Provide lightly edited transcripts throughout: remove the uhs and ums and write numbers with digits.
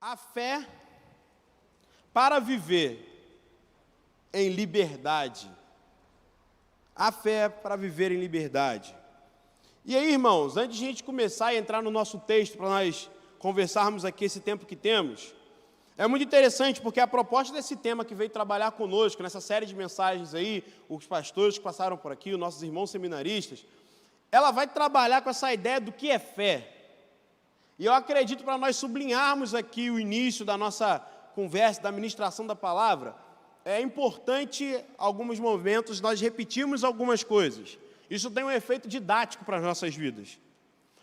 A fé para viver em liberdade. A fé para viver em liberdade. E aí, irmãos, antes de a gente começar a entrar no nosso texto, para nós conversarmos aqui esse tempo que temos, é muito interessante porque a proposta desse tema que veio trabalhar conosco, nessa série de mensagens aí, os pastores que passaram por aqui, os nossos irmãos seminaristas, ela vai trabalhar com essa ideia do que é fé. E eu acredito, para nós sublinharmos aqui o início da nossa conversa, da ministração da palavra, é importante, alguns momentos, nós repetirmos algumas coisas. Isso tem um efeito didático para as nossas vidas.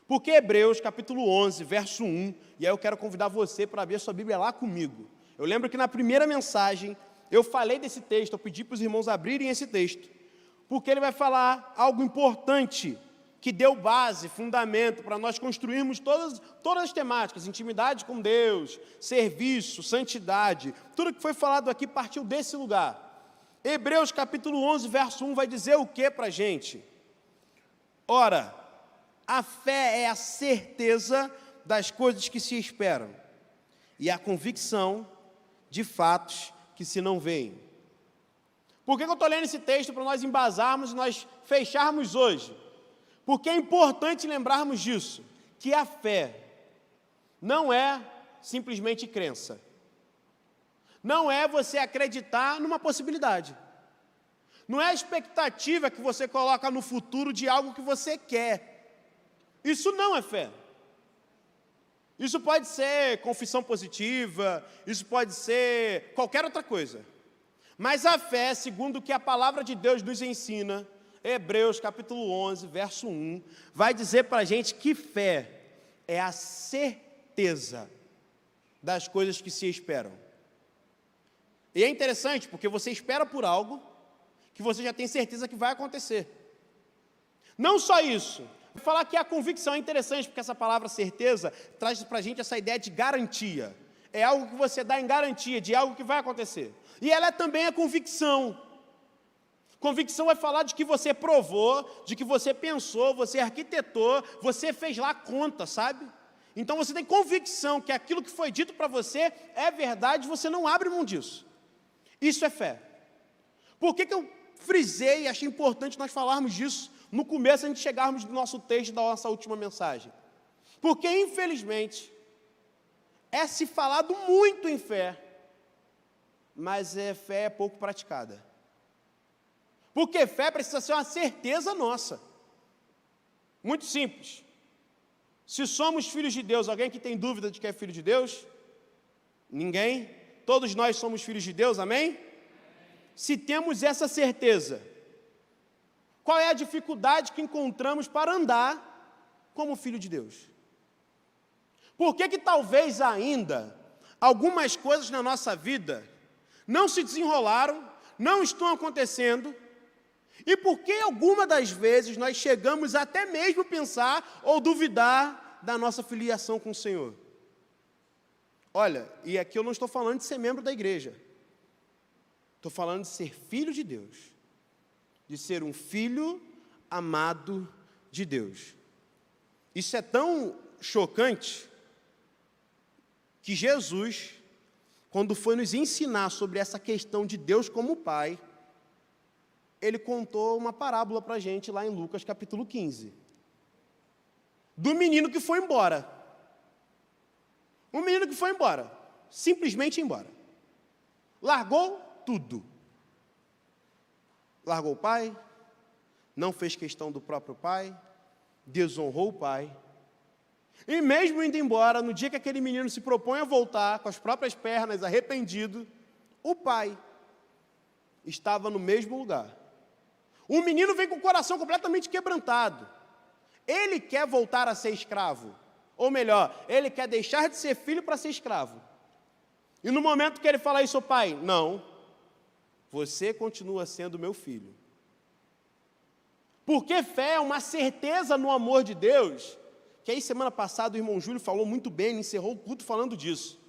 Porque Hebreus, capítulo 11, verso 1, e aí eu quero convidar você para abrir a sua Bíblia lá comigo. Eu lembro que na primeira mensagem, eu falei desse texto, eu pedi para os irmãos abrirem esse texto, porque ele vai falar algo importante, que deu base, fundamento, para nós construirmos todas as temáticas, intimidade com Deus, serviço, santidade, tudo que foi falado aqui partiu desse lugar. Hebreus capítulo 11, verso 1 vai dizer o que para a gente? Ora, a fé é a certeza das coisas que se esperam, e a convicção de fatos que se não veem. Por que eu estou lendo esse texto? Para nós embasarmos e nós fecharmos hoje. Porque é importante lembrarmos disso, que a fé não é simplesmente crença. Não é você acreditar numa possibilidade. Não é a expectativa que você coloca no futuro de algo que você quer. Isso não é fé. Isso pode ser confissão positiva, isso pode ser qualquer outra coisa. Mas a fé, segundo o que a palavra de Deus nos ensina, Hebreus capítulo 11, verso 1, vai dizer para a gente que fé é a certeza das coisas que se esperam. E é interessante porque você espera por algo que você já tem certeza que vai acontecer. Não só isso, vou falar que a convicção é interessante porque essa palavra certeza traz para a gente essa ideia de garantia. É algo que você dá em garantia de algo que vai acontecer. E ela é também a convicção. Convicção vai falar de que você provou, de que você pensou, você arquitetou, você fez lá a conta, sabe? Então você tem convicção que aquilo que foi dito para você é verdade, você não abre mão disso. Isso é fé. Por que eu frisei e achei importante nós falarmos disso no começo, antes de chegarmos no nosso texto da nossa última mensagem? Porque, infelizmente, é se falado muito em fé, mas fé é pouco praticada. Porque fé precisa ser uma certeza nossa. Muito simples. Se somos filhos de Deus, alguém que tem dúvida de que é filho de Deus? Ninguém? Todos nós somos filhos de Deus, amém? Se temos essa certeza, qual é a dificuldade que encontramos para andar como filho de Deus? Por que talvez ainda algumas coisas na nossa vida não se desenrolaram, não estão acontecendo? E por que alguma das vezes nós chegamos até mesmo pensar ou duvidar da nossa filiação com o Senhor? Olha, e aqui eu não estou falando de ser membro da igreja. Estou falando de ser filho de Deus. De ser um filho amado de Deus. Isso é tão chocante que Jesus, quando foi nos ensinar sobre essa questão de Deus como Pai, ele contou uma parábola para a gente lá em Lucas capítulo 15. Do menino que foi embora. Um menino que foi embora. Simplesmente embora. Largou tudo. Largou o pai. Não fez questão do próprio pai. Desonrou o pai. E mesmo indo embora, no dia que aquele menino se propõe a voltar, com as próprias pernas, arrependido, o pai estava no mesmo lugar. O menino vem com o coração completamente quebrantado. Ele quer voltar a ser escravo. Ou melhor, ele quer deixar de ser filho para ser escravo. E no momento que ele fala isso ao pai, não, você continua sendo meu filho. Porque fé é uma certeza no amor de Deus, que aí semana passada o irmão Júlio falou muito bem, encerrou o culto falando disso.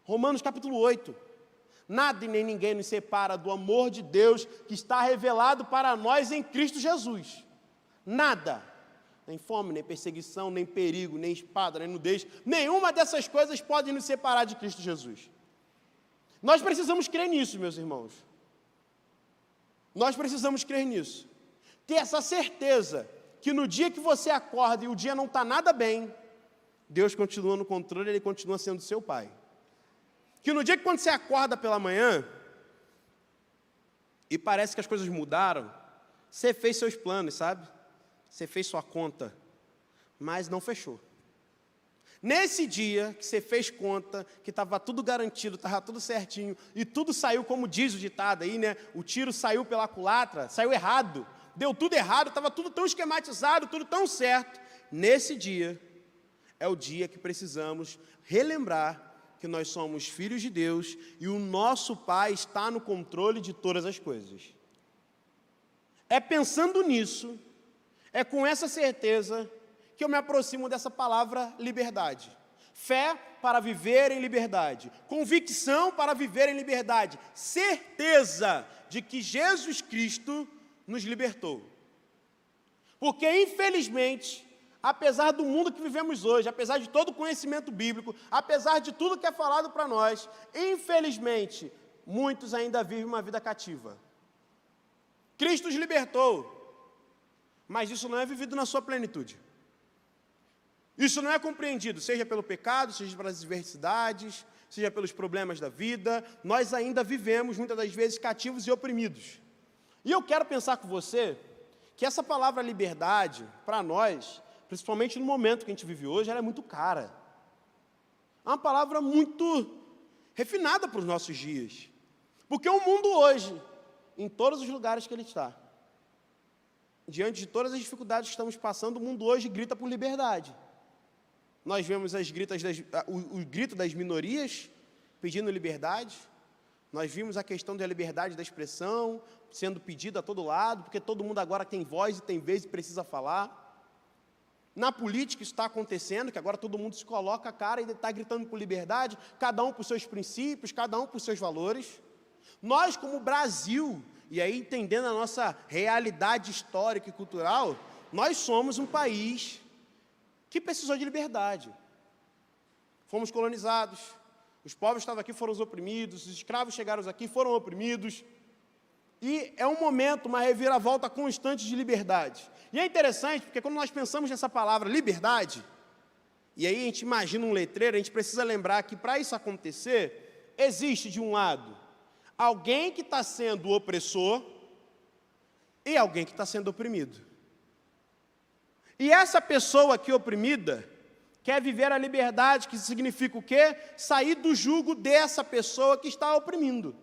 Romanos capítulo 8. Nada e nem ninguém nos separa do amor de Deus que está revelado para nós em Cristo Jesus. Nada. Nem fome, nem perseguição, nem perigo, nem espada, nem nudez. Nenhuma dessas coisas pode nos separar de Cristo Jesus. Nós precisamos crer nisso, meus irmãos. Nós precisamos crer nisso. Ter essa certeza que no dia que você acorda e o dia não está nada bem, Deus continua no controle, Ele continua sendo seu Pai. Que no dia que quando você acorda pela manhã, e parece que as coisas mudaram, você fez seus planos, sabe? Você fez sua conta, mas não fechou. Nesse dia que você fez conta, que estava tudo garantido, estava tudo certinho, e tudo saiu como diz o ditado aí, né? O tiro saiu pela culatra, saiu errado, deu tudo errado, estava tudo tão esquematizado, tudo tão certo. Nesse dia, é o dia que precisamos relembrar que nós somos filhos de Deus e o nosso Pai está no controle de todas as coisas. É pensando nisso, é com essa certeza que eu me aproximo dessa palavra liberdade. Fé para viver em liberdade. Convicção para viver em liberdade. Certeza de que Jesus Cristo nos libertou. Porque, infelizmente, apesar do mundo que vivemos hoje, apesar de todo o conhecimento bíblico, apesar de tudo que é falado para nós, infelizmente, muitos ainda vivem uma vida cativa. Cristo os libertou. Mas isso não é vivido na sua plenitude. Isso não é compreendido, seja pelo pecado, seja pelas adversidades, seja pelos problemas da vida. Nós ainda vivemos, muitas das vezes, cativos e oprimidos. E eu quero pensar com você que essa palavra liberdade, para nós, principalmente no momento que a gente vive hoje, ela é muito cara. É uma palavra muito refinada para os nossos dias. Porque o mundo hoje, em todos os lugares que ele está, diante de todas as dificuldades que estamos passando, o mundo hoje grita por liberdade. Nós vemos o grito das minorias pedindo liberdade. Nós vimos a questão da liberdade da expressão sendo pedida a todo lado, porque todo mundo agora tem voz e tem vez e precisa falar. Na política isso está acontecendo, que agora todo mundo se coloca a cara e está gritando por liberdade, cada um por seus princípios, cada um por seus valores. Nós, como Brasil, e aí entendendo a nossa realidade histórica e cultural, nós somos um país que precisou de liberdade. Fomos colonizados, os povos que estavam aqui foram os oprimidos, os escravos chegaram aqui foram oprimidos, e é um momento, uma reviravolta constante de liberdade. E é interessante, porque quando nós pensamos nessa palavra liberdade, e aí a gente imagina um letreiro, a gente precisa lembrar que para isso acontecer, existe de um lado, alguém que está sendo opressor e alguém que está sendo oprimido. E essa pessoa aqui oprimida quer viver a liberdade, que significa o quê? Sair do jugo dessa pessoa que está oprimindo.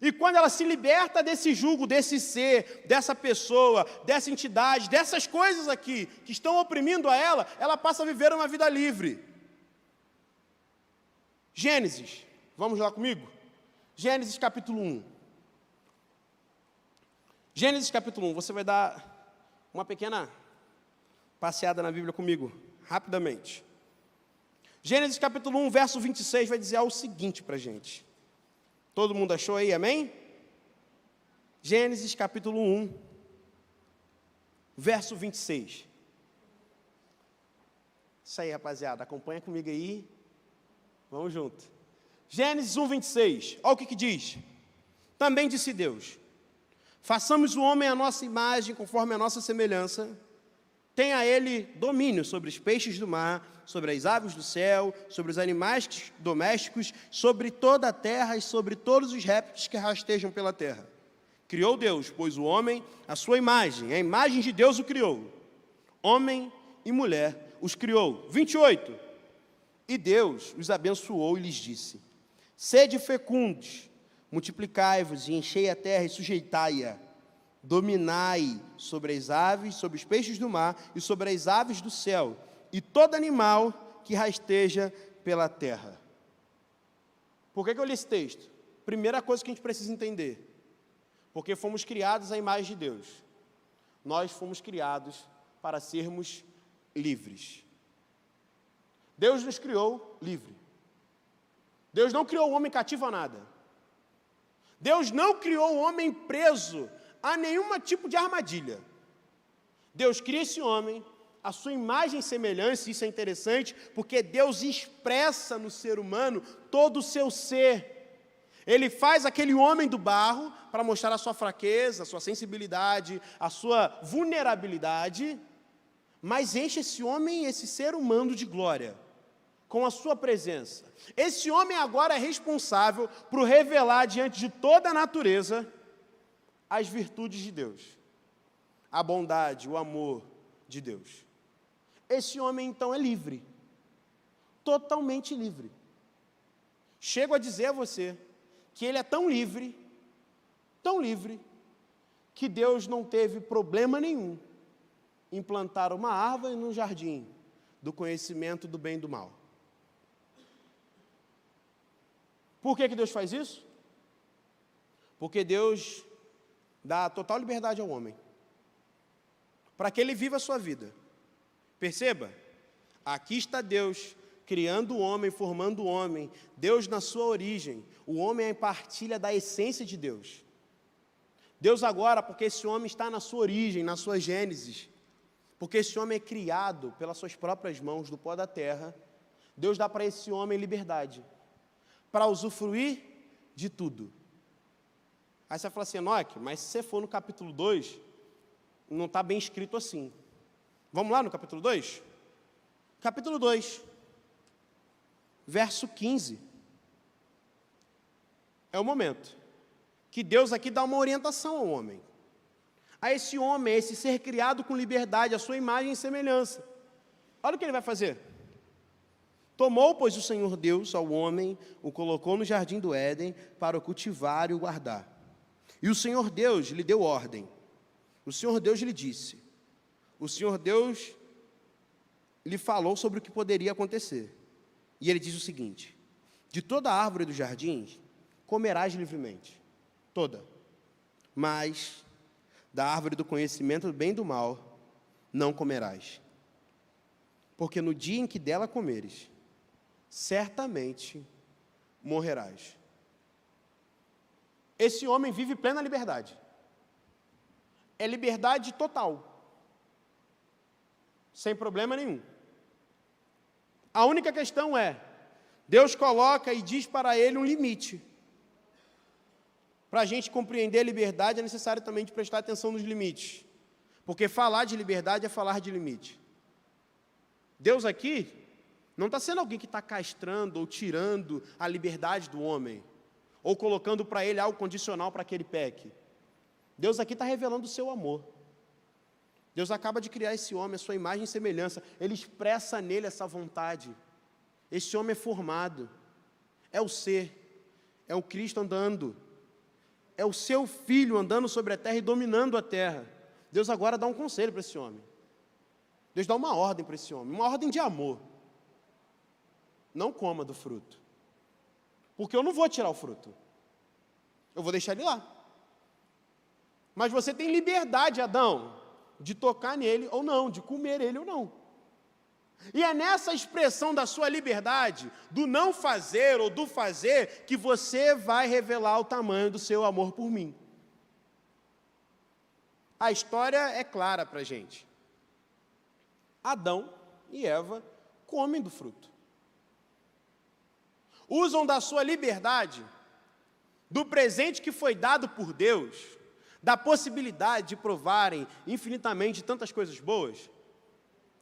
E quando ela se liberta desse jugo, desse ser, dessa pessoa, dessa entidade, dessas coisas aqui que estão oprimindo a ela, ela passa a viver uma vida livre. Gênesis, vamos lá comigo? Gênesis capítulo 1. Gênesis capítulo 1, você vai dar uma pequena passeada na Bíblia comigo, rapidamente. Gênesis capítulo 1, verso 26, vai dizer o seguinte para a gente. Todo mundo achou aí, amém? Gênesis capítulo 1, verso 26. Isso aí, rapaziada, acompanha comigo aí. Vamos junto. Gênesis 1, 26, olha o que diz. Também disse Deus, façamos o homem à nossa imagem, conforme a nossa semelhança, tenha ele domínio sobre os peixes do mar, sobre as aves do céu, sobre os animais domésticos, sobre toda a terra e sobre todos os répteis que rastejam pela terra. Criou Deus, pois o homem, a sua imagem, a imagem de Deus o criou. Homem e mulher os criou. 28. E Deus os abençoou e lhes disse, sede fecundos, multiplicai-vos e enchei a terra e sujeitai-a. Dominai sobre as aves, sobre os peixes do mar e sobre as aves do céu, e todo animal que rasteja pela terra. Por que eu li esse texto? Primeira coisa que a gente precisa entender, porque fomos criados à imagem de Deus. Nós fomos criados para sermos livres. Deus nos criou livre. Deus não criou o homem cativo a nada. Deus não criou o homem preso a nenhum tipo de armadilha. Deus cria esse homem a sua imagem e semelhança. Isso é interessante, porque Deus expressa no ser humano todo o seu ser. Ele faz aquele homem do barro para mostrar a sua fraqueza, a sua sensibilidade, a sua vulnerabilidade, mas enche esse homem, esse ser humano de glória, com a sua presença. Esse homem agora é responsável por revelar diante de toda a natureza as virtudes de Deus, a bondade, o amor de Deus. Esse homem então é livre, totalmente livre. Chego a dizer a você que ele é tão livre, que Deus não teve problema nenhum em plantar uma árvore no jardim do conhecimento do bem e do mal. Por que Deus faz isso? Porque Deus dá total liberdade ao homem, para que ele viva a sua vida. Perceba, aqui está Deus criando o homem, formando o homem, Deus na sua origem, o homem é a partilha da essência de Deus. Deus agora, porque esse homem está na sua origem, na sua gênese, porque esse homem é criado pelas suas próprias mãos, do pó da terra, Deus dá para esse homem liberdade, para usufruir de tudo. Aí você fala assim, Enoque, mas se você for no capítulo 2, não está bem escrito assim. Vamos lá no capítulo 2? Capítulo 2, verso 15. É o momento que Deus aqui dá uma orientação ao homem. A esse homem, a esse ser criado com liberdade, a sua imagem e semelhança. Olha o que ele vai fazer. Tomou, pois, o Senhor Deus ao homem, o colocou no jardim do Éden, para o cultivar e o guardar. E o Senhor Deus lhe deu ordem. O Senhor Deus lhe disse. O Senhor Deus lhe falou sobre o que poderia acontecer. E ele diz o seguinte: de toda árvore do jardim comerás livremente, toda, mas da árvore do conhecimento do bem e do mal não comerás, porque no dia em que dela comeres, certamente morrerás. Esse homem vive plena liberdade. É liberdade total, sem problema nenhum. A única questão é, Deus coloca e diz para ele um limite. Para a gente compreender a liberdade, é necessário também de prestar atenção nos limites. Porque falar de liberdade é falar de limite. Deus aqui não está sendo alguém que está castrando ou tirando a liberdade do homem, ou colocando para ele algo condicional para que ele peque. Deus aqui está revelando o seu amor. Deus acaba de criar esse homem, a sua imagem e semelhança. Ele expressa nele essa vontade. Esse homem é formado. É o ser. É o Cristo andando. É o seu filho andando sobre a terra e dominando a terra. Deus agora dá um conselho para esse homem. Deus dá uma ordem para esse homem. Uma ordem de amor. Não coma do fruto. Porque eu não vou tirar o fruto. Eu vou deixar ele lá. Mas você tem liberdade, Adão, de tocar nele ou não, de comer ele ou não. E é nessa expressão da sua liberdade, do não fazer ou do fazer, que você vai revelar o tamanho do seu amor por mim. A história é clara para a gente. Adão e Eva comem do fruto. Usam da sua liberdade, do presente que foi dado por Deus, da possibilidade de provarem infinitamente tantas coisas boas,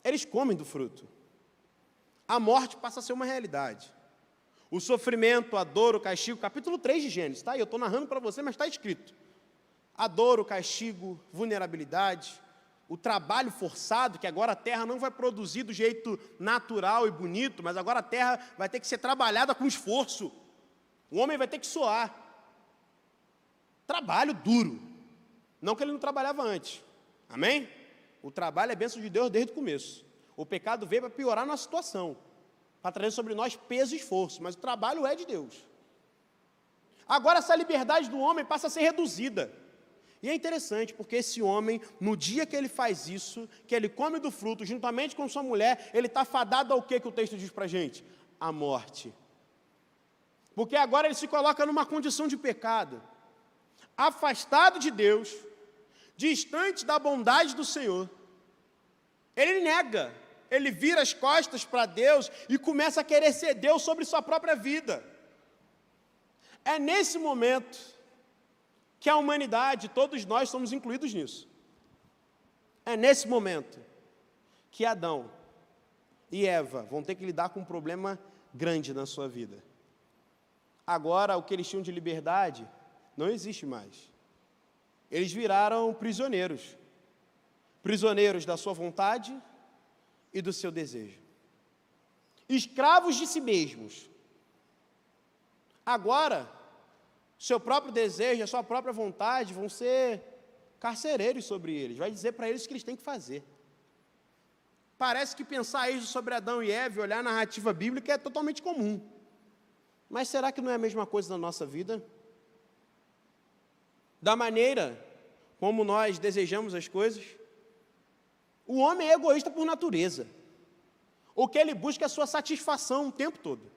eles comem do fruto. A morte passa a ser uma realidade. O sofrimento, a dor, o castigo, capítulo 3 de Gênesis, tá? Eu estou narrando para você, mas está escrito. A dor, o castigo, vulnerabilidade, o trabalho forçado, que agora a terra não vai produzir do jeito natural e bonito, mas agora a terra vai ter que ser trabalhada com esforço. O homem vai ter que suar. Trabalho duro. Não que ele não trabalhava antes. Amém? O trabalho é bênção de Deus desde o começo. O pecado veio para piorar a nossa situação, para trazer sobre nós peso e esforço, mas o trabalho é de Deus. Agora essa liberdade do homem passa a ser reduzida. E é interessante, porque esse homem, no dia que ele faz isso, que ele come do fruto, juntamente com sua mulher, ele está fadado ao que o texto diz para a gente? A morte. Porque agora ele se coloca numa condição de pecado, afastado de Deus, distante da bondade do Senhor. Ele nega, ele vira as costas para Deus e começa a querer ser Deus sobre sua própria vida. É nesse momento que a humanidade, todos nós somos incluídos nisso. É nesse momento que Adão e Eva vão ter que lidar com um problema grande na sua vida. Agora, o que eles tinham de liberdade não existe mais. Eles viraram prisioneiros. Prisioneiros da sua vontade e do seu desejo. Escravos de si mesmos. Agora, seu próprio desejo, a sua própria vontade vão ser carcereiros sobre eles. Vai dizer para eles o que eles têm que fazer. Parece que pensar isso sobre Adão e Eva, olhar a narrativa bíblica, é totalmente comum. Mas será que não é a mesma coisa na nossa vida? Da maneira como nós desejamos as coisas? O homem é egoísta por natureza. O que ele busca é a sua satisfação o tempo todo.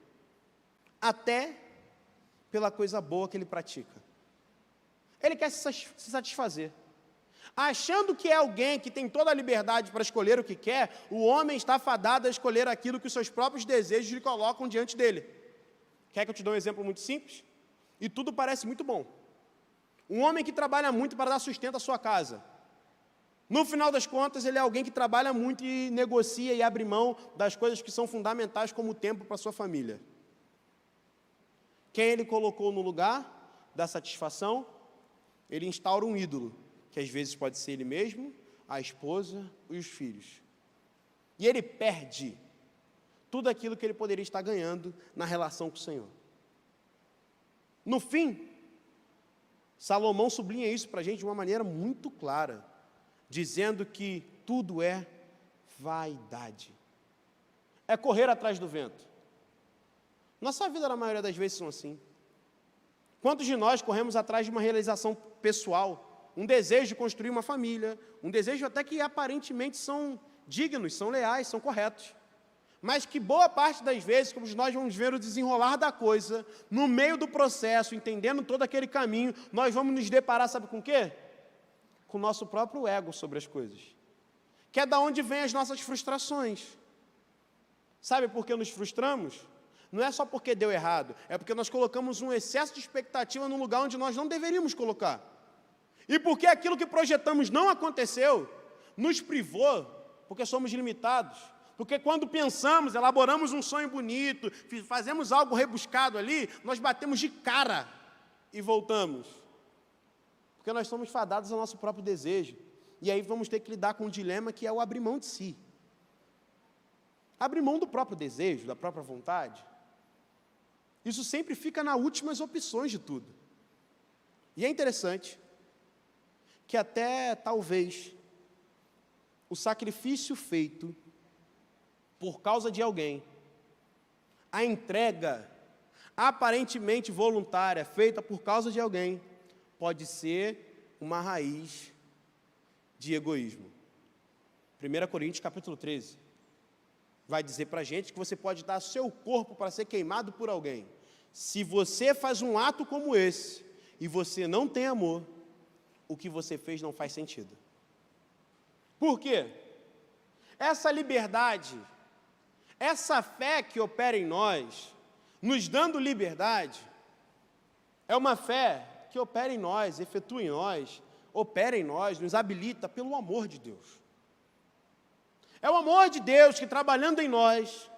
Até pela coisa boa que ele pratica. Ele quer se satisfazer. Achando que é alguém que tem toda a liberdade para escolher o que quer, o homem está fadado a escolher aquilo que os seus próprios desejos lhe colocam diante dele. Quer que eu te dê um exemplo muito simples? E tudo parece muito bom. Um homem que trabalha muito para dar sustento à sua casa. No final das contas, ele é alguém que trabalha muito e negocia e abre mão das coisas que são fundamentais, como o tempo para a sua família. Quem ele colocou no lugar da satisfação, ele instaura um ídolo, que às vezes pode ser ele mesmo, a esposa e os filhos. E ele perde tudo aquilo que ele poderia estar ganhando na relação com o Senhor. No fim, Salomão sublinha isso para a gente de uma maneira muito clara, dizendo que tudo é vaidade. É correr atrás do vento. Nossa vida, na maioria das vezes, são assim. Quantos de nós corremos atrás de uma realização pessoal, um desejo de construir uma família, um desejo até que aparentemente são dignos, são leais, são corretos, mas que boa parte das vezes, como nós vamos ver o desenrolar da coisa, no meio do processo, entendendo todo aquele caminho, nós vamos nos deparar, sabe com o quê? Com o nosso próprio ego sobre as coisas, que é da onde vem as nossas frustrações. Sabe por que nos frustramos? Não é só porque deu errado, é porque nós colocamos um excesso de expectativa num lugar onde nós não deveríamos colocar. E porque aquilo que projetamos não aconteceu, nos privou, porque somos limitados. Porque quando pensamos, elaboramos um sonho bonito, fazemos algo rebuscado ali, nós batemos de cara e voltamos. Porque nós somos fadados ao nosso próprio desejo. E aí vamos ter que lidar com um dilema que é o abrir mão de si. Abrir mão do próprio desejo, da própria vontade. Isso sempre fica nas últimas opções de tudo. E é interessante que até, talvez, o sacrifício feito por causa de alguém, a entrega aparentemente voluntária, feita por causa de alguém, pode ser uma raiz de egoísmo. 1 Coríntios capítulo 13, vai dizer para a gente que você pode dar seu corpo para ser queimado por alguém. Se você faz um ato como esse, e você não tem amor, o que você fez não faz sentido. Por quê? Essa liberdade, essa fé que opera em nós, nos dando liberdade, é uma fé que opera em nós, efetua em nós, opera em nós, nos habilita pelo amor de Deus. É o amor de Deus que, trabalhando em nós,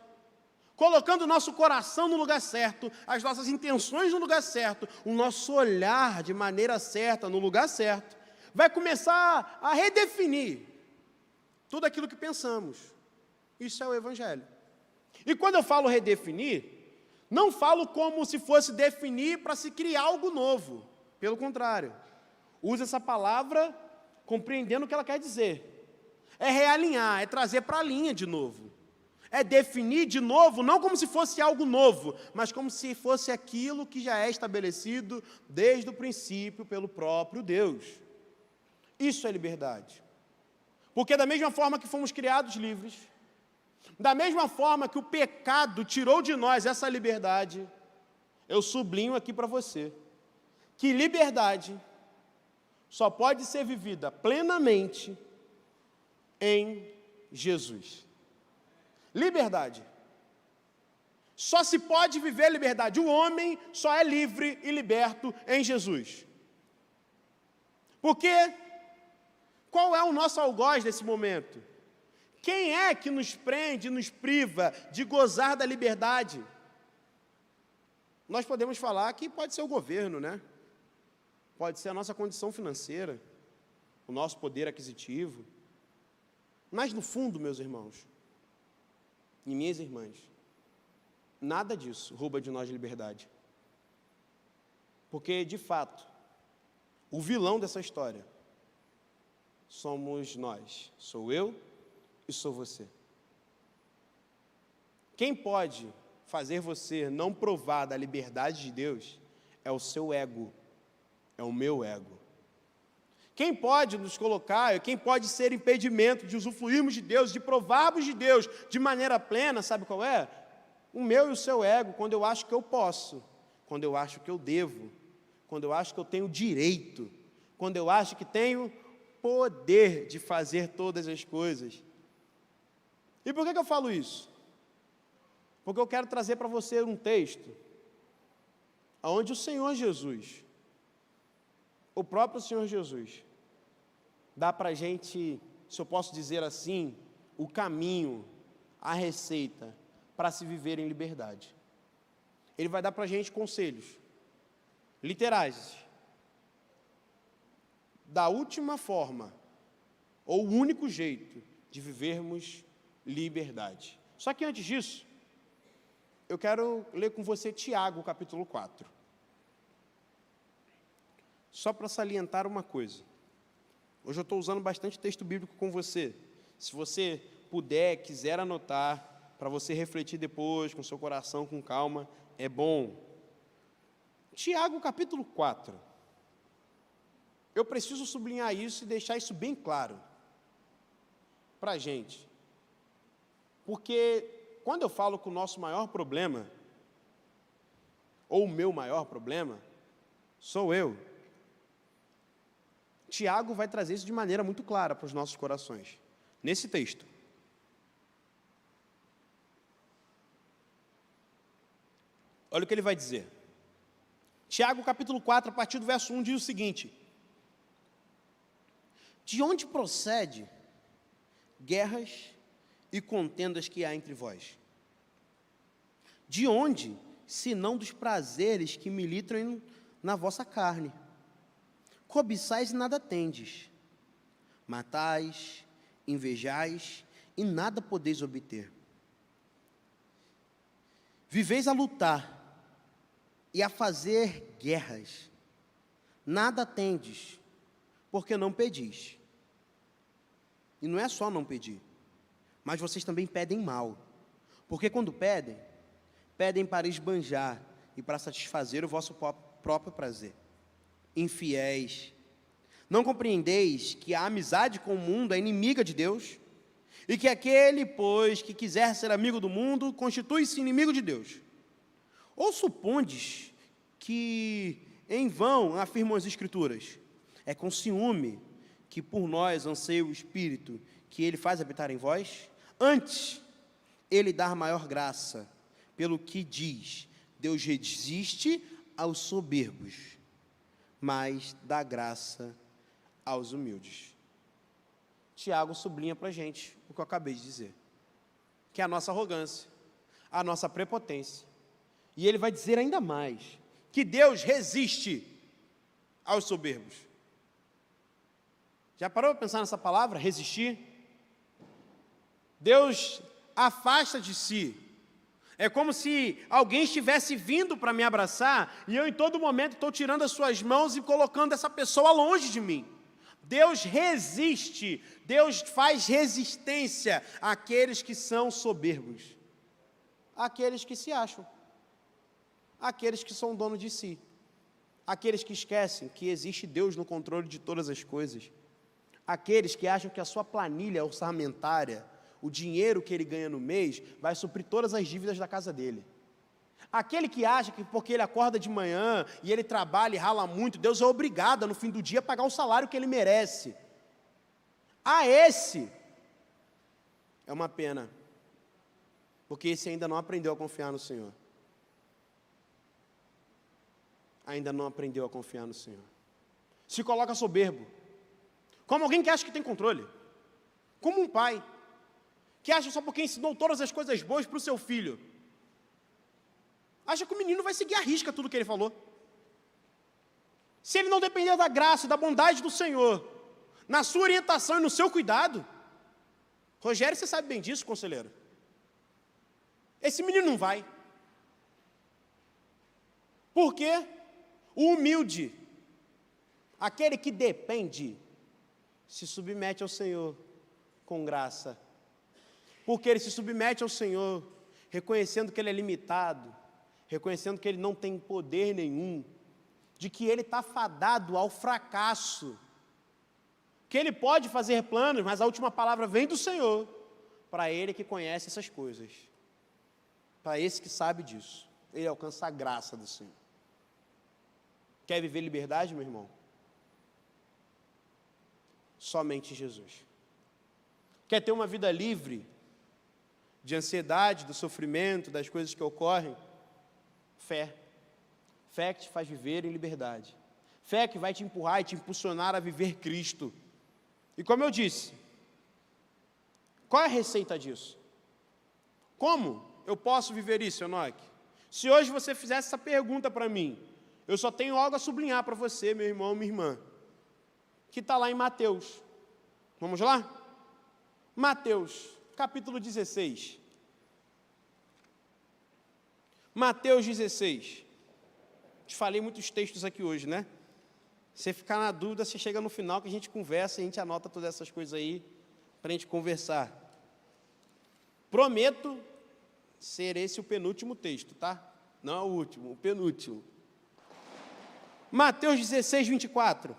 colocando o nosso coração no lugar certo, as nossas intenções no lugar certo, o nosso olhar de maneira certa, no lugar certo, vai começar a redefinir tudo aquilo que pensamos. Isso é o Evangelho. E quando eu falo redefinir, não falo como se fosse definir para se criar algo novo. Pelo contrário, uso essa palavra compreendendo o que ela quer dizer. É realinhar, é trazer para a linha de novo. É definir de novo, não como se fosse algo novo, mas como se fosse aquilo que já é estabelecido desde o princípio pelo próprio Deus. Isso é liberdade. Porque da mesma forma que fomos criados livres, da mesma forma que o pecado tirou de nós essa liberdade, eu sublinho aqui para você, que liberdade só pode ser vivida plenamente em Jesus. Liberdade. Só se pode viver liberdade. O homem só é livre e liberto em Jesus. Porque qual é o nosso algoz nesse momento? Quem é que nos prende, nos priva de gozar da liberdade? Nós podemos falar que pode ser o governo, né? Pode ser a nossa condição financeira, o nosso poder aquisitivo. Mas no fundo, meus irmãos e minhas irmãs, nada disso rouba de nós liberdade. Porque, de fato, o vilão dessa história somos nós. Sou eu e sou você. Quem pode fazer você não provar da liberdade de Deus é o seu ego, é o meu ego. Quem pode nos colocar, quem pode ser impedimento de usufruirmos de Deus, de provarmos de Deus de maneira plena, sabe qual é? O meu e o seu ego, quando eu acho que eu posso, quando eu acho que eu devo, quando eu acho que eu tenho direito, quando eu acho que tenho poder de fazer todas as coisas. E por que eu falo isso? Porque eu quero trazer para você um texto onde o Senhor Jesus, o próprio Senhor Jesus, dá para a gente, se eu posso dizer assim, o caminho, a receita para se viver em liberdade. Ele vai dar para a gente conselhos literais, da última forma, ou o único jeito de vivermos liberdade. Só que antes disso, eu quero ler com você Tiago, capítulo 4. Só para salientar uma coisa. Hoje eu estou usando bastante texto bíblico com você. Se você puder, quiser anotar, para você refletir depois, com seu coração, com calma, é bom. Tiago, capítulo 4. Eu preciso sublinhar isso e deixar isso bem claro para a gente. Porque quando eu falo que o nosso maior problema, ou o meu maior problema, sou eu, Tiago vai trazer isso de maneira muito clara para os nossos corações. Nesse texto. Olha o que ele vai dizer. Tiago, capítulo 4, a partir do verso 1, diz o seguinte: de onde procede guerras e contendas que há entre vós? De onde, senão dos prazeres que militam na vossa carne? Cobiçais e nada tendes, matais, invejais e nada podeis obter. Viveis a lutar e a fazer guerras, nada tendes, porque não pedis. E não é só não pedir, mas vocês também pedem mal, porque quando pedem, pedem para esbanjar e para satisfazer o vosso próprio prazer. Infiéis, não compreendeis que a amizade com o mundo é inimiga de Deus? E que aquele, pois, que quiser ser amigo do mundo, constitui-se inimigo de Deus? Ou supondes que em vão afirmam as Escrituras? É com ciúme que por nós anseia o Espírito que Ele faz habitar em vós? Antes, Ele dá maior graça, pelo que diz, Deus resiste aos soberbos, mas dá graça aos humildes. Tiago sublinha para a gente o que eu acabei de dizer, que é a nossa arrogância, a nossa prepotência. E ele vai dizer ainda mais, que Deus resiste aos soberbos. Já parou para pensar nessa palavra, resistir? Deus afasta de si. É como se alguém estivesse vindo para me abraçar e eu em todo momento estou tirando as suas mãos e colocando essa pessoa longe de mim. Deus resiste, Deus faz resistência àqueles que são soberbos, àqueles que se acham, àqueles que são dono de si, àqueles que esquecem que existe Deus no controle de todas as coisas, aqueles que acham que a sua planilha orçamentária, o dinheiro que ele ganha no mês, vai suprir todas as dívidas da casa dele. Aquele que acha que porque ele acorda de manhã e ele trabalha e rala muito, Deus é obrigado no fim do dia a pagar o salário que ele merece. A esse, É uma pena, porque esse ainda não aprendeu a confiar no Senhor. Ainda não aprendeu a confiar no Senhor. Se coloca soberbo, como alguém que acha que tem controle, como um pai, que acha só porque ensinou todas as coisas boas para o seu filho, acha que o menino vai seguir à risca tudo que ele falou. Se ele não depender da graça e da bondade do Senhor, na sua orientação e no seu cuidado, Rogério, você sabe bem disso, conselheiro, esse menino não vai. Por quê? O humilde, aquele que depende, se submete ao Senhor com graça. Porque ele se submete ao Senhor, reconhecendo que ele é limitado, reconhecendo que ele não tem poder nenhum, de que ele está fadado ao fracasso, que ele pode fazer planos, mas a última palavra vem do Senhor, para ele que conhece essas coisas, para esse que sabe disso, ele alcança a graça do Senhor. Quer viver liberdade, meu irmão? Somente Jesus. Quer ter uma vida livre de ansiedade, do sofrimento, das coisas que ocorrem? Fé. Fé que te faz viver em liberdade. Fé que vai te empurrar e te impulsionar a viver Cristo. E como eu disse, qual é a receita disso? Como eu posso viver isso, Enoque? Se hoje você fizesse essa pergunta para mim, eu só tenho algo a sublinhar para você, meu irmão, minha irmã, que está lá em Mateus. Vamos lá? Mateus, capítulo 16. Mateus 16. Te falei muitos textos aqui hoje, né? Você ficar na dúvida, você chega no final que a gente conversa e a gente anota todas essas coisas aí para a gente conversar. Prometo ser esse o penúltimo texto, tá? Não é o último, o penúltimo. Mateus 16, 24.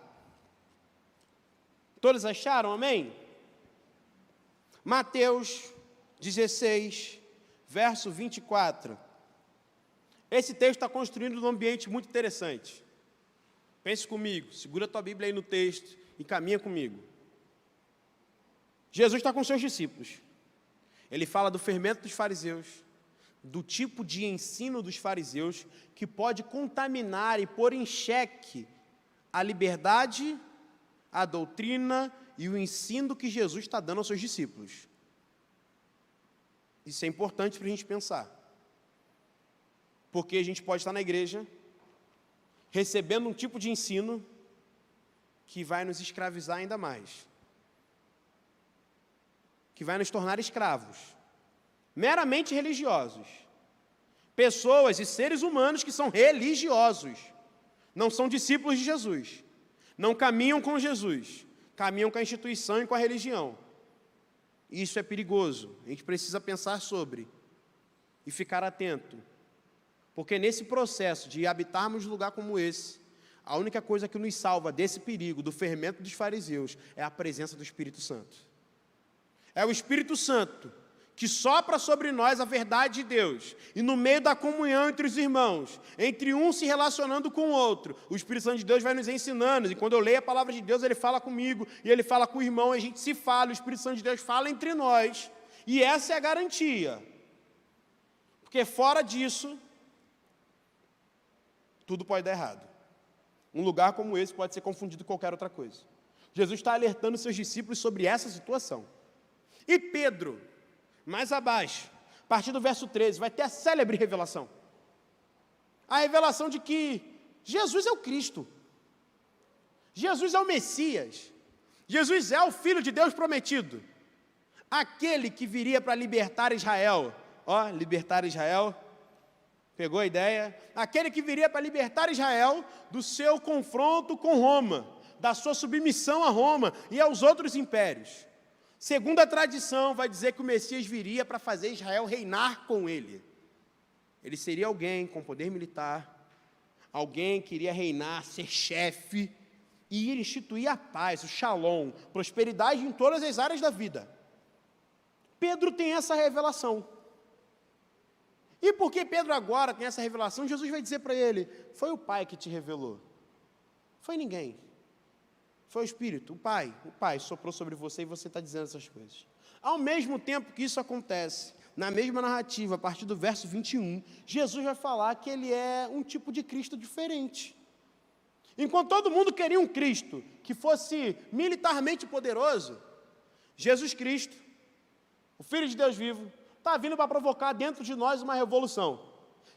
Todos acharam? Amém? Mateus 16, verso 24. Esse texto está construindo um ambiente muito interessante. Pense comigo, segura a tua Bíblia aí no texto e caminha comigo. Jesus está com seus discípulos. Ele fala do fermento dos fariseus, do tipo de ensino dos fariseus que pode contaminar e pôr em xeque a liberdade, a doutrina e o ensino que Jesus está dando aos seus discípulos. Isso é importante para a gente pensar. Porque a gente pode estar na igreja, recebendo um tipo de ensino que vai nos escravizar ainda mais. Que vai nos tornar escravos, meramente religiosos. Pessoas e seres humanos que são religiosos, não são discípulos de Jesus, não caminham com Jesus, caminham com a instituição e com a religião. Isso é perigoso, a gente precisa pensar sobre e ficar atento, porque nesse processo de habitarmos um lugar como esse, a única coisa que nos salva desse perigo, do fermento dos fariseus, é a presença do Espírito Santo. É o Espírito Santo que sopra sobre nós a verdade de Deus, e no meio da comunhão entre os irmãos, entre um se relacionando com o outro, o Espírito Santo de Deus vai nos ensinando, e quando eu leio a palavra de Deus, ele fala comigo, e ele fala com o irmão, e a gente se fala, o Espírito Santo de Deus fala entre nós, e essa é a garantia, porque fora disso, tudo pode dar errado. Um lugar como esse pode ser confundido com qualquer outra coisa. Jesus está alertando seus discípulos sobre essa situação. E Pedro, mais abaixo, a partir do verso 13, vai ter a célebre revelação. A revelação de que Jesus é o Cristo. Jesus é o Messias. Jesus é o Filho de Deus prometido. Aquele que viria para libertar Israel. Ó, libertar Israel. Pegou a ideia? Aquele que viria para libertar Israel do seu confronto com Roma, da sua submissão a Roma e aos outros impérios. Segundo a tradição, vai dizer que o Messias viria para fazer Israel reinar com ele. Ele seria alguém com poder militar, alguém que iria reinar, ser chefe, e ir instituir a paz, o shalom, prosperidade em todas as áreas da vida. Pedro tem essa revelação. E porque Pedro agora tem essa revelação, Jesus vai dizer para ele, foi o Pai que te revelou. Foi ninguém. Foi o Espírito, o Pai soprou sobre você e você está dizendo essas coisas. Ao mesmo tempo que isso acontece, na mesma narrativa, a partir do verso 21, Jesus vai falar que ele é um tipo de Cristo diferente. Enquanto todo mundo queria um Cristo que fosse militarmente poderoso, Jesus Cristo, o Filho de Deus vivo, está vindo para provocar dentro de nós uma revolução,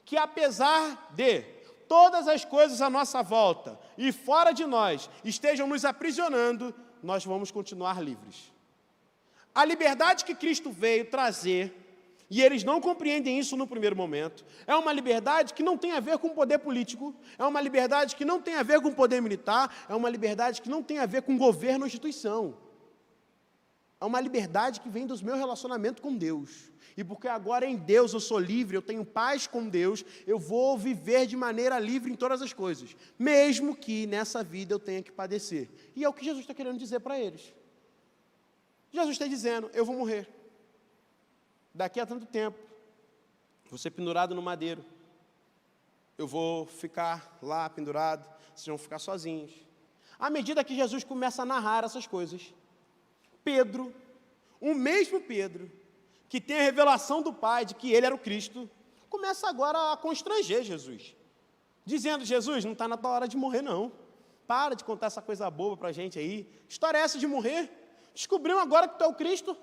que apesar de todas as coisas à nossa volta e fora de nós estejam nos aprisionando, nós vamos continuar livres. A liberdade que Cristo veio trazer, e eles não compreendem isso no primeiro momento, é uma liberdade que não tem a ver com poder político, é uma liberdade que não tem a ver com poder militar, é uma liberdade que não tem a ver com governo ou instituição. É uma liberdade que vem do meu relacionamento com Deus. E porque agora em Deus eu sou livre, eu tenho paz com Deus, eu vou viver de maneira livre em todas as coisas, mesmo que nessa vida eu tenha que padecer. E é o que Jesus está querendo dizer para eles. Jesus está dizendo, eu vou morrer. Daqui a tanto tempo, vou ser pendurado no madeiro. Eu vou ficar lá pendurado, vocês vão ficar sozinhos. À medida que Jesus começa a narrar essas coisas, Pedro, o mesmo Pedro, que tem a revelação do Pai de que ele era o Cristo, começa agora a constranger Jesus, dizendo, Jesus, não está na tua hora de morrer não, para de contar essa coisa boba para a gente aí, história é essa de morrer? Descobriu agora que tu é o Cristo?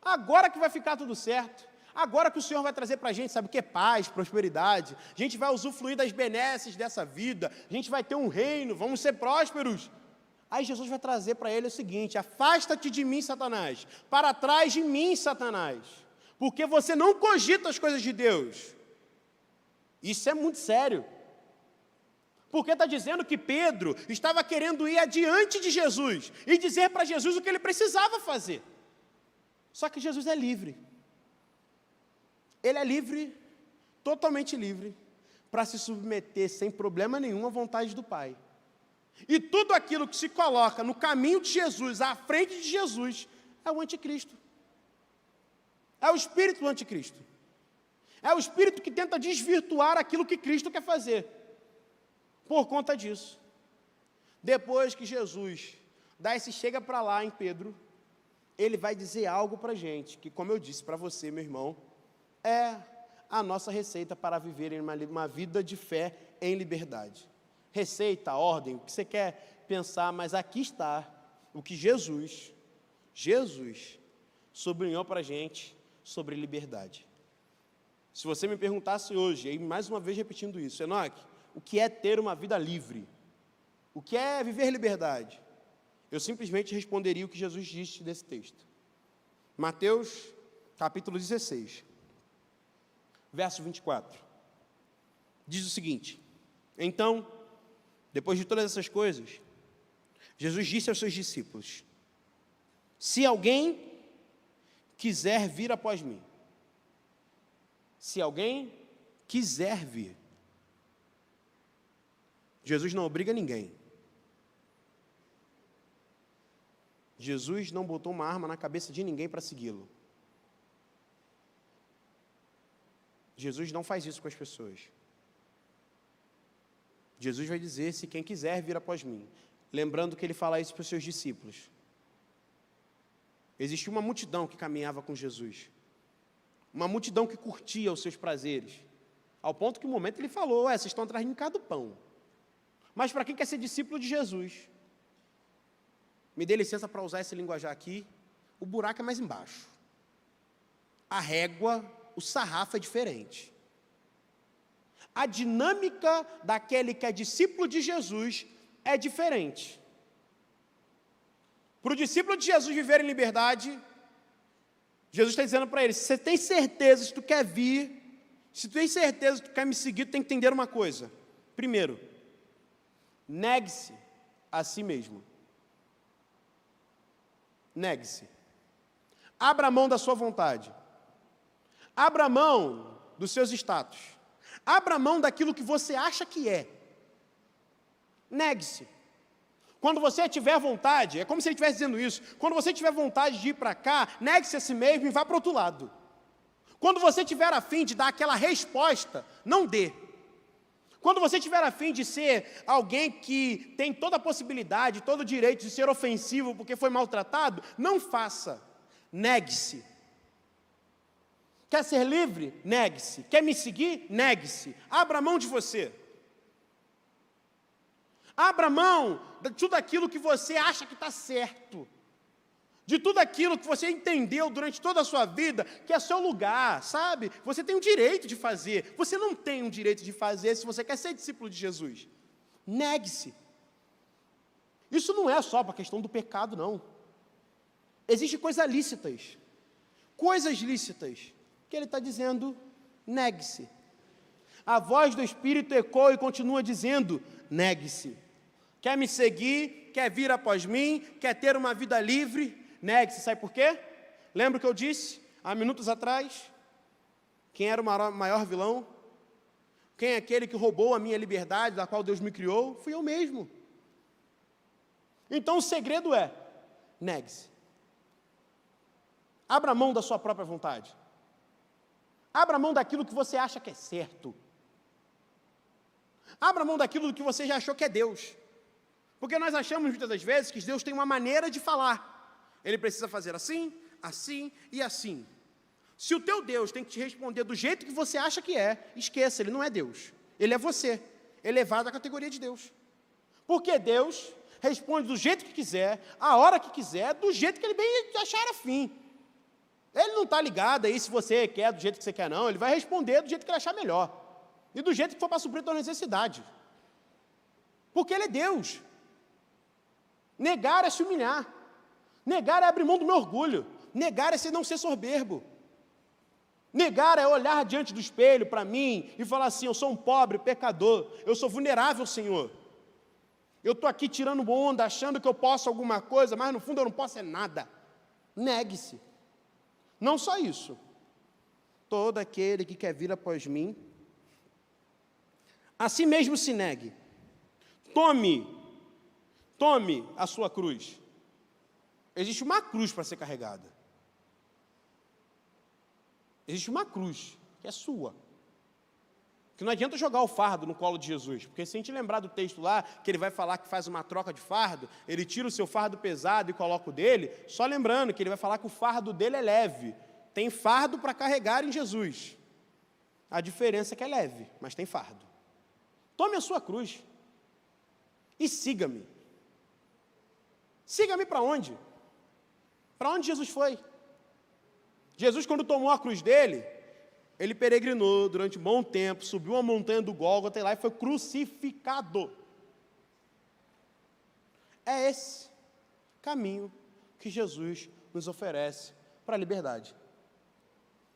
Agora que vai ficar tudo certo, agora que o Senhor vai trazer para a gente, sabe o que é paz, prosperidade, a gente vai usufruir das benesses dessa vida, a gente vai ter um reino, vamos ser prósperos. Aí Jesus vai trazer para ele o seguinte, afasta-te de mim, Satanás, para trás de mim, Satanás, porque você não cogita as coisas de Deus. Isso é muito sério, porque está dizendo que Pedro estava querendo ir adiante de Jesus e dizer para Jesus o que ele precisava fazer. Só que Jesus é livre. Ele é livre, totalmente livre, para se submeter sem problema nenhum à vontade do Pai. E tudo aquilo que se coloca no caminho de Jesus, à frente de Jesus, é o anticristo. É o espírito do anticristo. É o espírito que tenta desvirtuar aquilo que Cristo quer fazer. Por conta disso, depois que Jesus dá esse chega para lá em Pedro, ele vai dizer algo para a gente, que como eu disse para você, meu irmão, é a nossa receita para viver em uma vida de fé em liberdade. Receita, ordem, o que você quer pensar, mas aqui está o que Jesus sublinhou para a gente sobre liberdade. Se você me perguntasse hoje, e mais uma vez repetindo isso, Enoque, o que é ter uma vida livre? O que é viver liberdade? Eu simplesmente responderia o que Jesus disse desse texto. Mateus, capítulo 16, verso 24. Diz o seguinte, então, depois de todas essas coisas, Jesus disse aos seus discípulos, se alguém quiser vir após mim, se alguém quiser vir, Jesus não obriga ninguém. Jesus não botou uma arma na cabeça de ninguém para segui-lo. Jesus não faz isso com as pessoas. Jesus vai dizer, se quem quiser vir após mim, lembrando que ele fala isso para os seus discípulos. Existia uma multidão que caminhava com Jesus, uma multidão que curtia os seus prazeres, ao ponto que um momento ele falou, vocês estão atrás de mim por causa do pão. Mas para quem quer ser discípulo de Jesus, me dê licença para usar esse linguajar aqui, o buraco é mais embaixo. A régua, o sarrafo é diferente. A dinâmica daquele que é discípulo de Jesus é diferente. Para o discípulo de Jesus viver em liberdade, Jesus está dizendo para ele, se você tem certeza, se tu quer vir, se tu tem certeza que tu quer me seguir, tu tem que entender uma coisa. Primeiro, negue-se a si mesmo. Negue-se. Abra mão da sua vontade. Abra mão dos seus status. Abra mão daquilo que você acha que é. Negue-se. Quando você tiver vontade, é como se ele estivesse dizendo isso, quando você tiver vontade de ir para cá, negue-se a si mesmo e vá para o outro lado. Quando você tiver a fim de dar aquela resposta, não dê. Quando você tiver a fim de ser alguém que tem toda a possibilidade, todo o direito de ser ofensivo porque foi maltratado, não faça. Negue-se. Quer ser livre? Negue-se. Quer me seguir? Negue-se. Abra mão de você. Abra mão de tudo aquilo que você acha que está certo. De tudo aquilo que você entendeu durante toda a sua vida, que é seu lugar, sabe? Você tem o direito de fazer. Você não tem o direito de fazer se você quer ser discípulo de Jesus. Negue-se. Isso não é só para a questão do pecado, não. Existem coisas lícitas. Coisas lícitas. Que ele está dizendo, negue-se. A voz do Espírito ecoa e continua dizendo, negue-se. Quer me seguir, quer vir após mim, quer ter uma vida livre, negue-se. Sabe por quê? Lembra o que eu disse há minutos atrás? Quem era o maior vilão? Quem é aquele que roubou a minha liberdade, da qual Deus me criou? Fui eu mesmo. Então o segredo é, negue-se. Abra mão da sua própria vontade. Abra mão daquilo que você acha que é certo. Abra mão daquilo que você já achou que é Deus. Porque nós achamos muitas das vezes que Deus tem uma maneira de falar. Ele precisa fazer assim, assim e assim. Se o teu Deus tem que te responder do jeito que você acha que é, esqueça, ele não é Deus. Ele é você, elevado à categoria de Deus. Porque Deus responde do jeito que quiser, a hora que quiser, do jeito que ele bem achar afim. Ele não está ligado aí se você quer do jeito que você quer, não. Ele vai responder do jeito que ele achar melhor. E do jeito que for para suprir a tua necessidade. Porque ele é Deus. Negar é se humilhar. Negar é abrir mão do meu orgulho. Negar é não ser soberbo. Negar é olhar diante do espelho para mim e falar assim, eu sou um pobre pecador, eu sou vulnerável, Senhor. Eu estou aqui tirando onda, achando que eu posso alguma coisa, mas no fundo eu não posso é nada. Negue-se. Não só isso. Todo aquele que quer vir após mim, a si mesmo se negue. Tome a sua cruz. Existe uma cruz para ser carregada. Existe uma cruz, que é sua. Que não adianta jogar o fardo no colo de Jesus, porque se a gente lembrar do texto lá, que ele vai falar que faz uma troca de fardo, ele tira o seu fardo pesado e coloca o dele, só lembrando que ele vai falar que o fardo dele é leve. Tem fardo para carregar em Jesus. A diferença é que é leve, mas tem fardo. Tome a sua cruz e siga-me. Siga-me para onde? Para onde Jesus foi? Jesus, quando tomou a cruz dele, ele peregrinou durante um bom tempo, subiu a montanha do Gólgota e lá e foi crucificado. É esse caminho que Jesus nos oferece para a liberdade.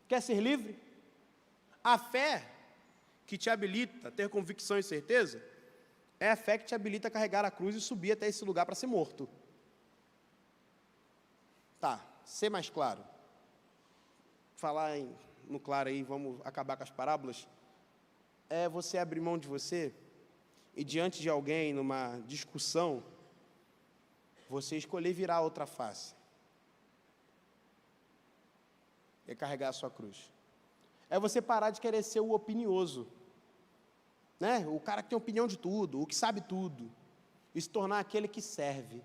Quer ser livre? A fé que te habilita a ter convicção e certeza é a fé que te habilita a carregar a cruz e subir até esse lugar para ser morto. Tá, ser mais claro. Falar no claro aí, vamos acabar com as parábolas. É você abrir mão de você e diante de alguém, numa discussão, você escolher virar a outra face. É carregar a sua cruz. É você parar de querer ser o opinioso. Né? O cara que tem opinião de tudo, o que sabe tudo. E se tornar aquele que serve.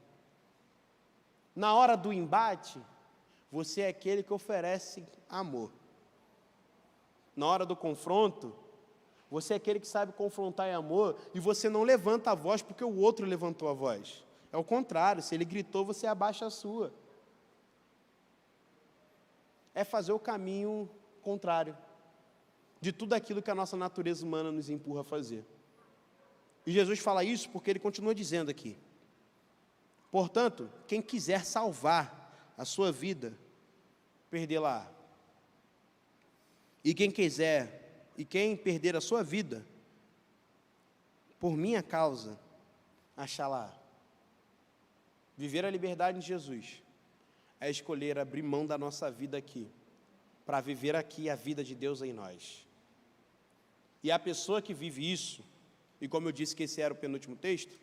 Na hora do embate, você é aquele que oferece amor. Na hora do confronto, você é aquele que sabe confrontar em amor e você não levanta a voz porque o outro levantou a voz. É o contrário, se ele gritou, você abaixa a sua. É fazer o caminho contrário de tudo aquilo que a nossa natureza humana nos empurra a fazer. E Jesus fala isso porque ele continua dizendo aqui. Portanto, quem quiser salvar a sua vida, perdê-la. E quem perder a sua vida, por minha causa, achá-la. Viver a liberdade de Jesus é escolher abrir mão da nossa vida aqui, para viver aqui a vida de Deus em nós. E a pessoa que vive isso, e como eu disse que esse era o penúltimo texto,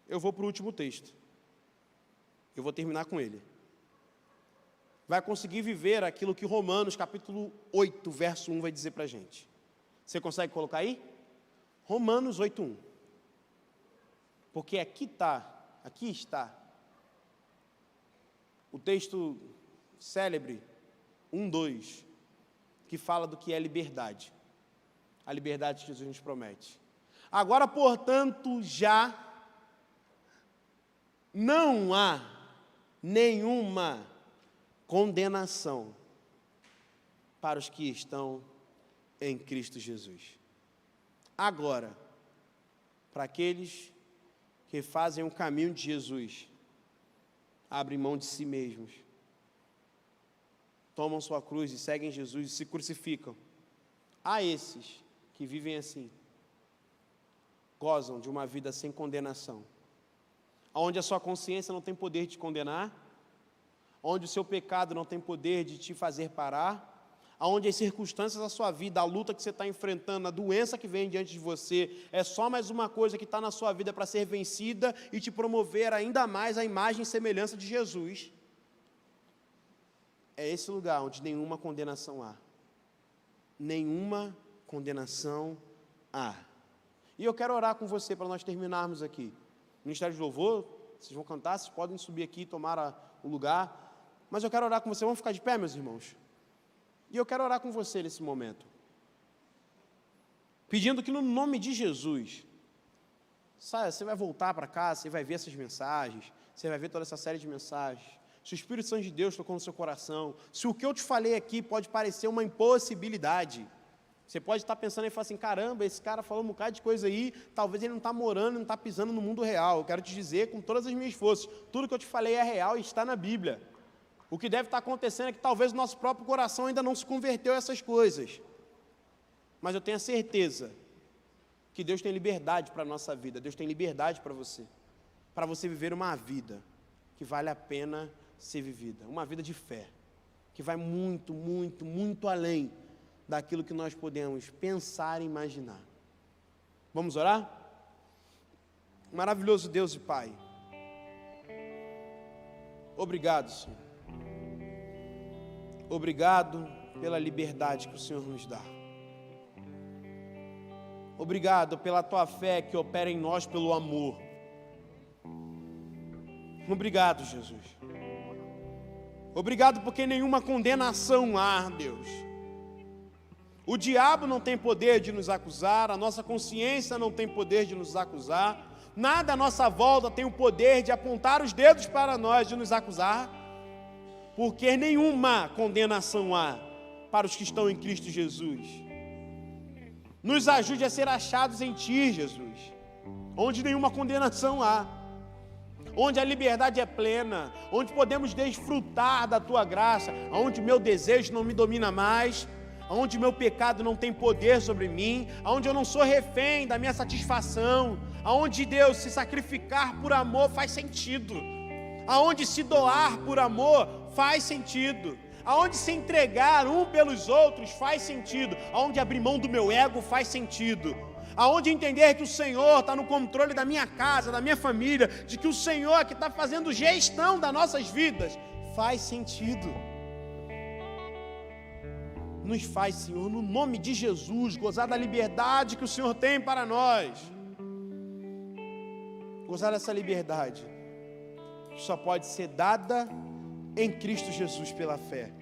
eu vou para o último texto. Eu vou terminar com ele. Vai conseguir viver aquilo que Romanos, capítulo 8, verso 1, vai dizer para a gente. Você consegue colocar aí? Romanos 8, 1. Porque aqui está o texto célebre 1:2, que fala do que é liberdade. A liberdade que Jesus nos promete. Agora, portanto, já não há nenhuma condenação para os que estão em Cristo Jesus. Agora, para aqueles que fazem o caminho de Jesus, abrem mão de si mesmos, tomam sua cruz e seguem Jesus e se crucificam. Há esses que vivem assim, gozam de uma vida sem condenação, onde a sua consciência não tem poder de te condenar, onde o seu pecado não tem poder de te fazer parar, onde as circunstâncias da sua vida, a luta que você está enfrentando, a doença que vem diante de você, é só mais uma coisa que está na sua vida para ser vencida e te promover ainda mais a imagem e semelhança de Jesus. É esse lugar onde nenhuma condenação há. Nenhuma condenação há. E eu quero orar com você para nós terminarmos aqui. Ministério de Louvor, vocês vão cantar, vocês podem subir aqui e tomar o lugar. Mas eu quero orar com você. Vamos ficar de pé, meus irmãos? E eu quero orar com você nesse momento. Pedindo que no nome de Jesus, saia, você vai voltar para casa, você vai ver essas mensagens, você vai ver toda essa série de mensagens. Se o Espírito Santo de Deus tocou no seu coração, se o que eu te falei aqui pode parecer uma impossibilidade, você pode estar pensando e falar assim, caramba, esse cara falou um bocado de coisa aí, talvez ele não está morando, não está pisando no mundo real. Eu quero te dizer com todas as minhas forças, tudo que eu te falei é real e está na Bíblia. O que deve estar acontecendo é que talvez o nosso próprio coração ainda não se converteu a essas coisas. Mas eu tenho a certeza que Deus tem liberdade para a nossa vida, Deus tem liberdade para você viver uma vida que vale a pena ser vivida, uma vida de fé, que vai muito, muito, muito além daquilo que nós podemos pensar e imaginar. Vamos orar? Maravilhoso Deus e Pai, obrigado, Senhor. Obrigado pela liberdade que o Senhor nos dá. Obrigado pela Tua fé que opera em nós pelo amor. Obrigado, Jesus. Obrigado porque nenhuma condenação há, Deus. O diabo não tem poder de nos acusar, a nossa consciência não tem poder de nos acusar, nada à nossa volta tem o poder de apontar os dedos para nós, de nos acusar, porque nenhuma condenação há para os que estão em Cristo Jesus. Nos ajude a ser achados em Ti, Jesus, onde nenhuma condenação há, onde a liberdade é plena, onde podemos desfrutar da Tua graça, onde meu desejo não me domina mais, onde meu pecado não tem poder sobre mim, onde eu não sou refém da minha satisfação, onde Deus se sacrificar por amor faz sentido, aonde se doar por amor faz sentido, aonde se entregar um pelos outros faz sentido, aonde abrir mão do meu ego faz sentido, aonde entender que o Senhor está no controle da minha casa, da minha família, de que o Senhor é que está fazendo gestão das nossas vidas, faz sentido. Nos faz, Senhor, no nome de Jesus, gozar da liberdade que o Senhor tem para nós. Gozar dessa liberdade que só pode ser dada em Cristo Jesus pela fé.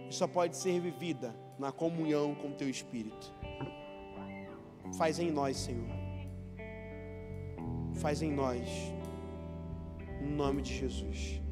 E só pode ser vivida na comunhão com o Teu Espírito. Faz em nós, Senhor. Faz em nós. No nome de Jesus.